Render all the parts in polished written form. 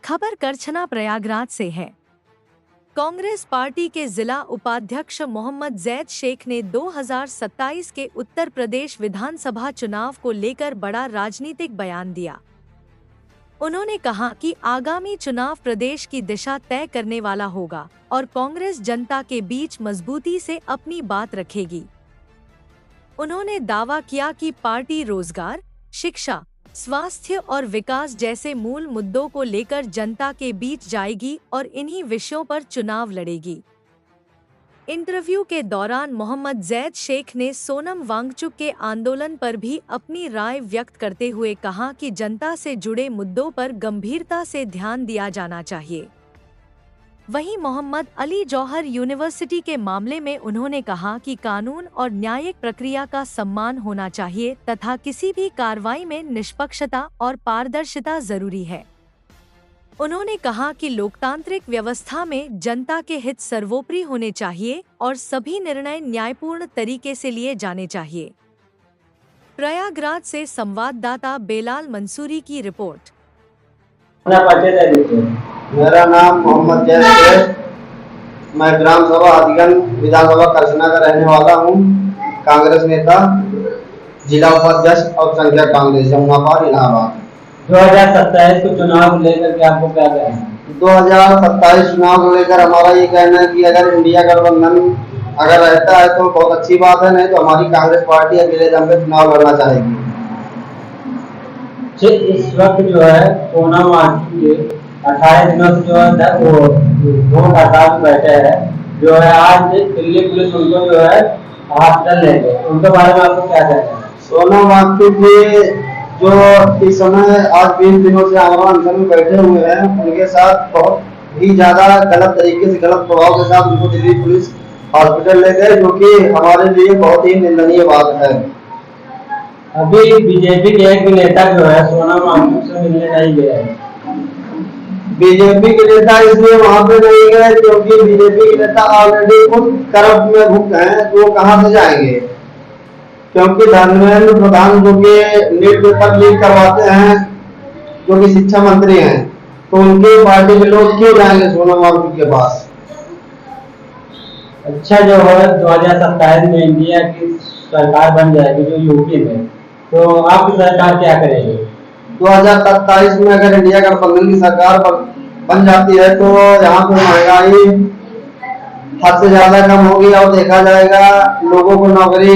खबर करछना प्रयागराज से है। कांग्रेस पार्टी के जिला उपाध्यक्ष मोहम्मद जैद शेख ने 2027 के उत्तर प्रदेश विधानसभा चुनाव को लेकर बड़ा राजनीतिक बयान दिया। उन्होंने कहा कि आगामी चुनाव प्रदेश की दिशा तय करने वाला होगा और कांग्रेस जनता के बीच मजबूती से अपनी बात रखेगी। उन्होंने दावा किया कि पार्टी रोजगार, शिक्षा, स्वास्थ्य और विकास जैसे मूल मुद्दों को लेकर जनता के बीच जाएगी और इन्हीं विषयों पर चुनाव लड़ेगी। इंटरव्यू के दौरान मोहम्मद जैद शेख ने सोनम वांगचुक के आंदोलन पर भी अपनी राय व्यक्त करते हुए कहा कि जनता से जुड़े मुद्दों पर गंभीरता से ध्यान दिया जाना चाहिए। वहीं मोहम्मद अली जौहर यूनिवर्सिटी के मामले में उन्होंने कहा कि कानून और न्यायिक प्रक्रिया का सम्मान होना चाहिए तथा किसी भी कार्रवाई में निष्पक्षता और पारदर्शिता जरूरी है। उन्होंने कहा कि लोकतांत्रिक व्यवस्था में जनता के हित सर्वोपरि होने चाहिए और सभी निर्णय न्यायपूर्ण तरीके से लिए जाने चाहिए। प्रयागराज से संवाददाता बेलाल मंसूरी की रिपोर्ट। मेरा नाम मोहम्मद जैद शेख, मैं ग्राम सभा अधिगम विधानसभा करछना का रहने वाला हूँ। कांग्रेस नेता, जिला उपाध्यक्ष और संख्या कांग्रेस जमुनाबाद इलाहाबाद। 2027 के चुनाव को लेकर के आपको क्या कहना है? 2027 चुनाव को लेकर हमारा ये कहना है कि अगर इंडिया गठबंधन अगर रहता है तो बहुत अच्छी बात है, नहीं तो हमारी कांग्रेस पार्टी अकेले दम पे चुनाव लड़ना चाहेगी। इस वक्त जो है सोनम वांगचुक के 18 दिनों से जो है वो वोट हड़ताल बैठे हैं, जो है आज दिल्ली पुलिस उनको जो है हॉस्पिटल ले गए, उनके बारे में आपको क्या कहना है? सोनम वांगचुक जी जो इस समय आज 20 दिनों से आमरण अनशन में बैठे हुए हैं, उनके साथ बहुत ही ज्यादा गलत तरीके से, गलत प्रभाव के साथ उनको दिल्ली पुलिस हॉस्पिटल ले गए, जो कि हमारे लिए बहुत ही निंदनीय बात है। अभी बीजेपी के एक नेता जो है सोनम वांगचुक से मिलने नहीं गए। बीजेपी के नेता इसलिए वहां पे नहीं गए क्योंकि बीजेपी के नेता ऑलरेडी खुद करप्ट में भुगते हैं, तो वो कहां से जाएंगे? क्योंकि धर्मेंद्र प्रधान जो कि नीट पेपर लीक करवाते हैं, जो कि शिक्षा मंत्री हैं, तो उनके पार्टी के लोग क्यों जाएंगे सोनम वांगचुक के पास? अच्छा, जो है 2027 में इंडिया की सरकार बन जाएगी जो यूपी में, तो आपकी सरकार क्या करेगी? 2027 में अगर इंडिया गठबंधन की सरकार बन जाती है तो यहाँ पे महंगाई हद से ज्यादा कम होगी और देखा जाएगा लोगों को नौकरी,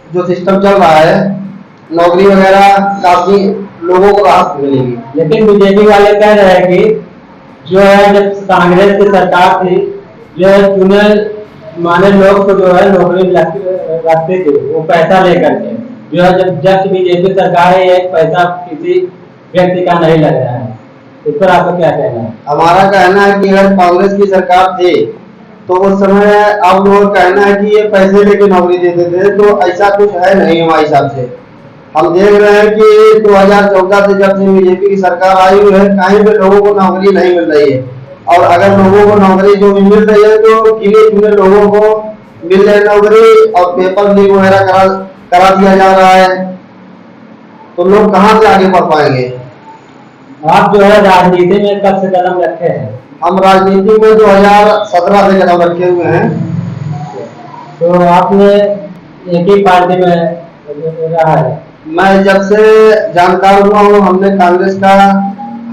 जो सिस्टम चल रहा है नौकरी वगैरह, काफी लोगों को राहत मिलेगी। लेकिन बीजेपी वाले कह रहे हैं कि जो है जब कांग्रेस की सरकार थी, जो है चुने माने लोग को जो है नौकरी रखते थे वो पैसा लेकर के, जो है जब बीजेपी सरकार है एक पैसा किसी व्यक्ति का नहीं लग रहा है। इस पर आपका क्या कहना है? हमारा कहना है कि अगर कांग्रेस की सरकार थी तो उस समय आप लोगों का कहना है कि ये पैसे लेके नौकरी देते थे, तो ऐसा कुछ है नहीं। हमारे हिसाब से हम देख रहे हैं कि 2014 से जब से बीजेपी की सरकार आई हुई है, कहीं पे लोगों को नौकरी नहीं मिल रही है, और अगर लोगों को नौकरी जो भी मिल रही है तो गिने चुने लोगों को मिल रही नौकरी, और पेपर लीक वगैरह करा दिया जा रहा है, तो लोग कहाँ से आगे बढ़ पाएंगे? आप जो है राजनीति में कब से कदम रखे हैं? हम राजनीति में 2017 से कदम रखे हुए हैं। तो आपने एक ही पार्टी में रहा है? मैं जब से जानकार हुआ हूँ हमने कांग्रेस का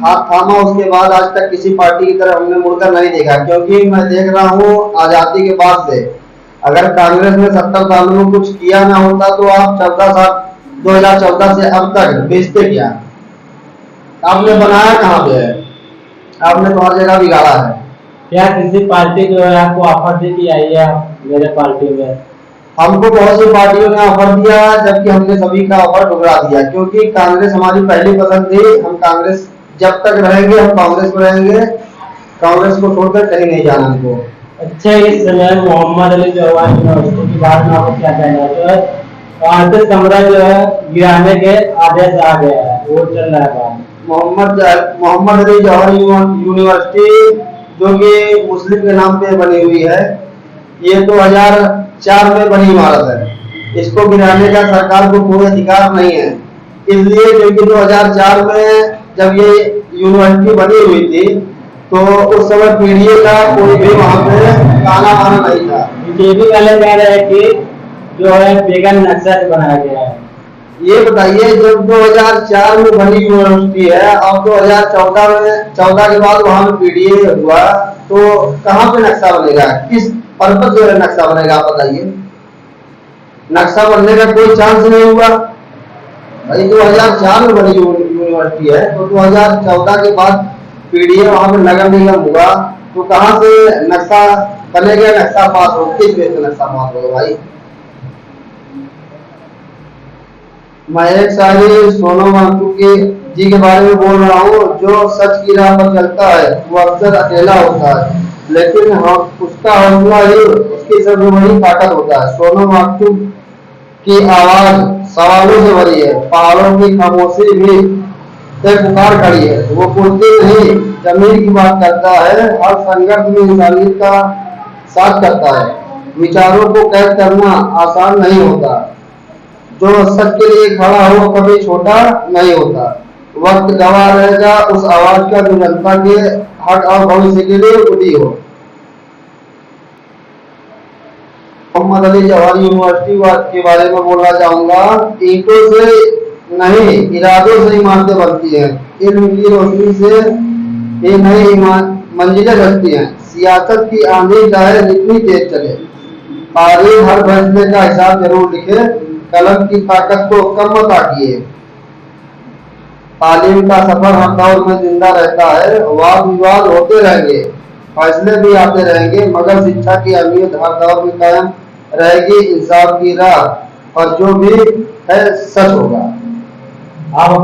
हाथ थामा, उसके बाद आज तक किसी पार्टी की तरफ हमने मुड़कर नहीं देखा, क्योंकि मैं देख रहा हूँ आजादी के बाद से अगर कांग्रेस ने 70 सालों में कुछ किया ना होता तो आप 2014 से अब तक बेचते क्या? आपने बनाया कहाँ पे है? आपने तो हर जगह बिगाड़ा है। क्या किसी पार्टी जो है आपको ऑफर दे की आई है मेरे पार्टी में? हमको बहुत सी पार्टियों ने ऑफर दिया, जबकि हमने सभी का ऑफर ठुकरा दिया, क्योंकि कांग्रेस हमारी पहली पसंद थी। हम कांग्रेस जब तक रहेंगे हम कांग्रेस में रहेंगे, कांग्रेस को छोड़कर कहीं नहीं जाना हमको। अच्छा, इस समय मोहम्मद अली जौहर यूनिवर्सिटी की बात में आपको क्या कहना है? तो कमरा जो है गिराने के आदेश आ गया है, वो चल रहा है। मोहम्मद अली जौहर यूनिवर्सिटी जो कि मुस्लिम के नाम पे बनी हुई है, ये 2004 में बनी इमारत है, इसको गिराने का सरकार को कोई अधिकार नहीं है। इसलिए क्योंकि 2004 में जब ये यूनिवर्सिटी बनी हुई थी, तो उस समय पीडीए का कोई भी वहाँ पे गाना वाना नहीं था। बीजेपी वाले कह रहे हैं कि जो है बेगन नक्शा से बनाया गया है। ये बताइए, जब 2004 में बनी यूनिवर्सिटी है और 2014 के बाद वहाँ पे पीडीए हुआ, तो कहाँ पे नक्शा बनेगा, किस पर्पज जो है नक्शा बनेगा, आप बताइए। नक्शा बनने का कोई चांस नहीं हुआ भाई। 2004 में बनी यूनिवर्सिटी है, तो 2014 के बाद पीडीए वहाँ पे नगर निगम हुआ, तो कहाँ से नक्शा बनेगा, नक्शा पास हो, किस बेस पे नक्शा पास होगा भाई। मैं एक शायरी सोनम वांगचुक जी के बारे में बोल रहा हूँ। जो सच की राह पर चलता है वो अक्सर अकेला होता है, लेकिन उसका हौसला ही उसकी सबसे बड़ी ताकत होता है। सोनम वांगचुक की आवाज सवालों से भरी है, पहाड़ों की खामोशी भी एक पुकार खड़ी है। वो कुर्सी नहीं जमीन की बात करता है, हर संघर्ष में इंसानियत का साथ करता है। विचारों को कैद करना आसान नहीं होता, जो सच के लिए खड़ा हो कभी छोटा नहीं होता। वक्त गवाह रहेगा उस आवाज का जो जनता के हक और भविष्य के लिए उठी हो। मोहम्मद अली जवाहर यूनिवर्सिटी के बारे में बोलना चाहूंगा। ईंटों से नहीं, इरादों से इमारतें बनती हैं। इल्म की रोशनी से ये नई मंजिलें रचती हैं। सियासत की आंधी चाहे जितनी तेज चले, तारीख हर फैसले का हिसाब जरूर लिखे। कलम की ताकत को कम मत आंकिए। तालीम का सफर हर दौर में जिंदा रहता है। वाद विवाद होते रहेंगे, फैसले भी आते रहेंगे, मगर शिक्षा की अहमियत हर दौर में कायम रहेगी। इंसाफ की राह पर जो भी है सच होगा। आप